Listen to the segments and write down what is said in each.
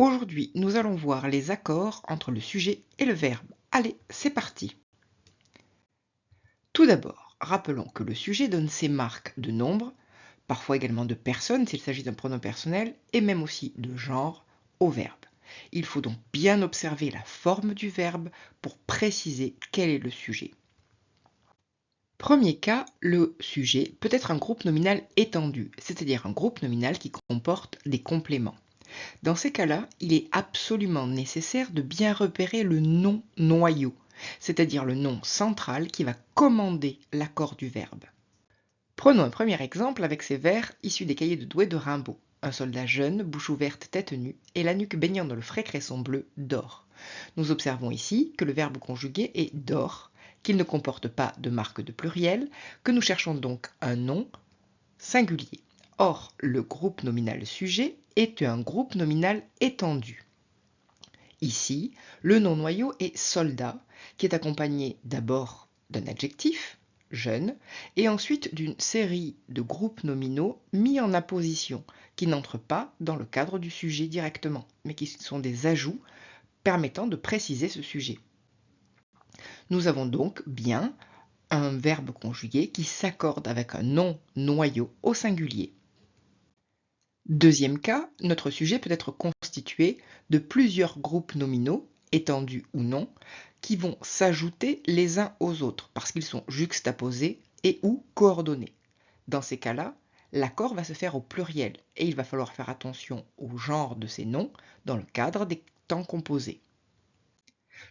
Aujourd'hui, nous allons voir les accords entre le sujet et le verbe. Allez, c'est parti. Tout d'abord, rappelons que le sujet donne ses marques de nombre, parfois également de personne s'il s'agit d'un pronom personnel, et même aussi de genre au verbe. Il faut donc bien observer la forme du verbe pour préciser quel est le sujet. Premier cas, le sujet peut être un groupe nominal étendu, c'est-à-dire un groupe nominal qui comporte des compléments. Dans ces cas-là, il est absolument nécessaire de bien repérer le nom noyau, c'est-à-dire le nom central qui va commander l'accord du verbe. Prenons un premier exemple avec ces vers issus des cahiers de Douai de Rimbaud. Un soldat jeune, bouche ouverte, tête nue, et la nuque baignant dans le frais cresson bleu, dort. Nous observons ici que le verbe conjugué est dort, qu'il ne comporte pas de marque de pluriel, que nous cherchons donc un nom singulier. Or, le groupe nominal sujet est un groupe nominal étendu. Ici, le nom noyau est soldat, qui est accompagné d'abord d'un adjectif, jeune, et ensuite d'une série de groupes nominaux mis en apposition, qui n'entrent pas dans le cadre du sujet directement, mais qui sont des ajouts permettant de préciser ce sujet. Nous avons donc bien un verbe conjugué qui s'accorde avec un nom noyau au singulier. Deuxième cas, notre sujet peut être constitué de plusieurs groupes nominaux, étendus ou non, qui vont s'ajouter les uns aux autres parce qu'ils sont juxtaposés et ou coordonnés. Dans ces cas-là, l'accord va se faire au pluriel et il va falloir faire attention au genre de ces noms dans le cadre des temps composés.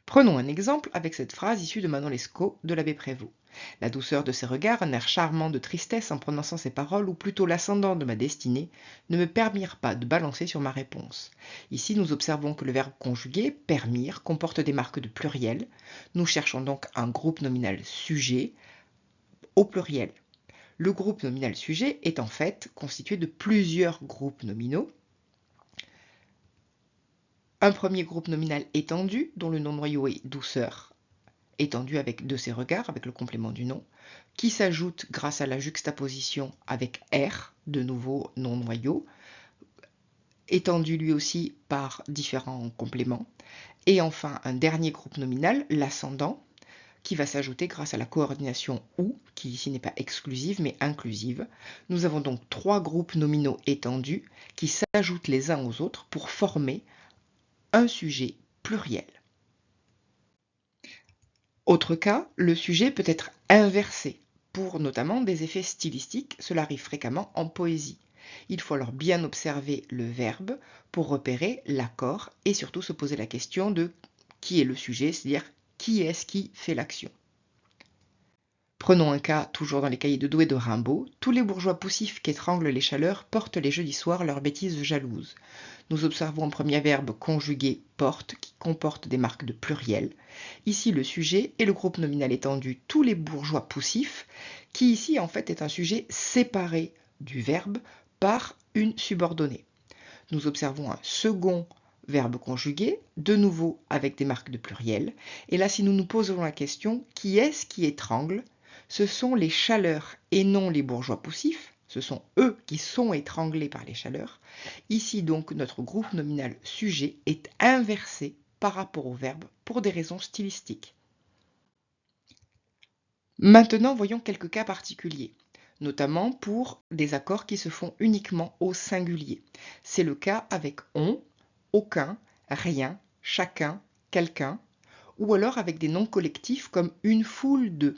Prenons un exemple avec cette phrase issue de Manon Lescaut de l'abbé Prévost. La douceur de ses regards, un air charmant de tristesse en prononçant ces paroles, ou plutôt l'ascendant de ma destinée, ne me permirent pas de balancer sur ma réponse. Ici, nous observons que le verbe conjugué, permire, comporte des marques de pluriel. Nous cherchons donc un groupe nominal sujet au pluriel. Le groupe nominal sujet est en fait constitué de plusieurs groupes nominaux. Un premier groupe nominal étendu, dont le nom noyau est douceur, étendu avec de ses regards, avec le complément du nom, qui s'ajoute grâce à la juxtaposition avec R, de nouveau nom noyau, étendu lui aussi par différents compléments. Et enfin, un dernier groupe nominal, l'ascendant, qui va s'ajouter grâce à la coordination OU, qui ici n'est pas exclusive mais inclusive. Nous avons donc trois groupes nominaux étendus qui s'ajoutent les uns aux autres pour former un sujet pluriel. Autre cas, le sujet peut être inversé pour notamment des effets stylistiques, cela arrive fréquemment en poésie. Il faut alors bien observer le verbe pour repérer l'accord et surtout se poser la question de qui est le sujet, c'est-à-dire qui est-ce qui fait l'action. Prenons un cas toujours dans les cahiers de Douai de Rimbaud. Tous les bourgeois poussifs qu'étranglent les chaleurs portent les jeudis soirs leurs bêtises jalouses. Nous observons un premier verbe conjugué porte qui comporte des marques de pluriel. Ici le sujet est le groupe nominal étendu tous les bourgeois poussifs qui ici en fait est un sujet séparé du verbe par une subordonnée. Nous observons un second verbe conjugué, de nouveau avec des marques de pluriel. Et là, si nous nous posons la question, qui est-ce qui étrangle? Ce sont les chaleurs et non les bourgeois poussifs. Ce sont eux qui sont étranglés par les chaleurs. Ici, donc, notre groupe nominal sujet est inversé par rapport au verbe pour des raisons stylistiques. Maintenant, voyons quelques cas particuliers, notamment pour des accords qui se font uniquement au singulier. C'est le cas avec on, aucun, rien, chacun, quelqu'un, ou alors avec des noms collectifs comme une foule de.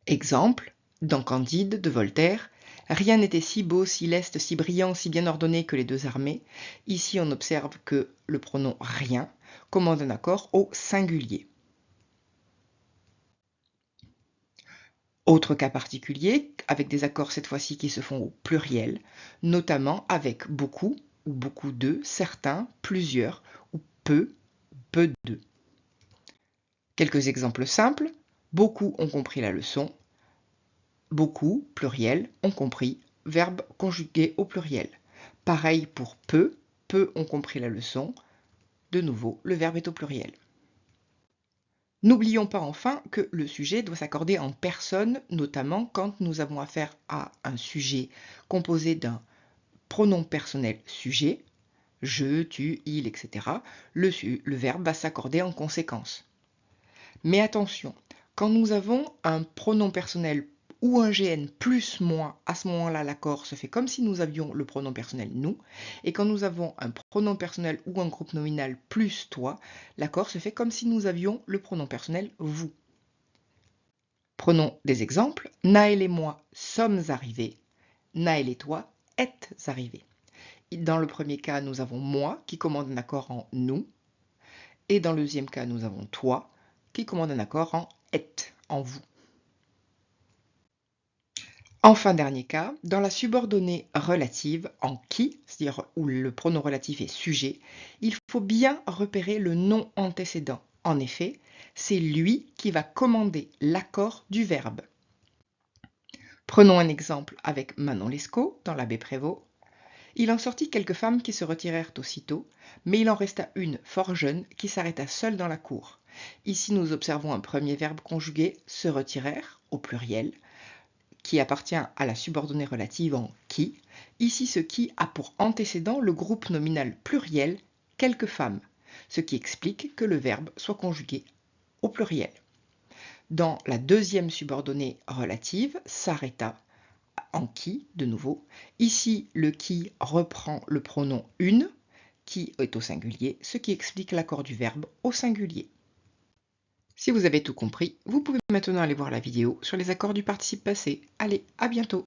Exemple, dans Candide de Voltaire, rien n'était si beau, si leste, si brillant, si bien ordonné que les deux armées. Ici, on observe que le pronom rien commande un accord au singulier. Autre cas particulier, avec des accords cette fois-ci qui se font au pluriel, notamment avec beaucoup ou beaucoup de, certains, plusieurs ou peu de. Quelques exemples simples, beaucoup ont compris la leçon, beaucoup, pluriel, ont compris, verbe conjugué au pluriel. Pareil pour peu ont compris la leçon, de nouveau, le verbe est au pluriel. N'oublions pas enfin que le sujet doit s'accorder en personne, notamment quand nous avons affaire à un sujet composé d'un pronom personnel sujet, je, tu, il, etc., le verbe va s'accorder en conséquence. Mais attention, quand nous avons un pronom personnel ou un GN plus moi, à ce moment-là, l'accord se fait comme si nous avions le pronom personnel nous. Et quand nous avons un pronom personnel ou un groupe nominal plus toi, l'accord se fait comme si nous avions le pronom personnel vous. Prenons des exemples. Naël et moi sommes arrivés. Naël et toi êtes arrivés. Dans le premier cas, nous avons moi qui commande un accord en nous. Et dans le deuxième cas, nous avons toi qui commande un accord en êtes, en vous. Enfin, dernier cas, dans la subordonnée relative, en qui, c'est-à-dire où le pronom relatif est sujet, il faut bien repérer le nom antécédent. En effet, c'est lui qui va commander l'accord du verbe. Prenons un exemple avec Manon Lescaut dans l'abbé Prévost. Il en sortit quelques femmes qui se retirèrent aussitôt, mais il en resta une fort jeune qui s'arrêta seule dans la cour. Ici, nous observons un premier verbe conjugué, se retirèrent, au pluriel, qui appartient à la subordonnée relative en qui. Ici, ce qui a pour antécédent le groupe nominal pluriel quelques femmes, ce qui explique que le verbe soit conjugué au pluriel. Dans la deuxième subordonnée relative, s'arrêta en qui, de nouveau. Ici, le qui reprend le pronom une, qui est au singulier, ce qui explique l'accord du verbe au singulier. Si vous avez tout compris, vous pouvez maintenant aller voir la vidéo sur les accords du participe passé. Allez, à bientôt!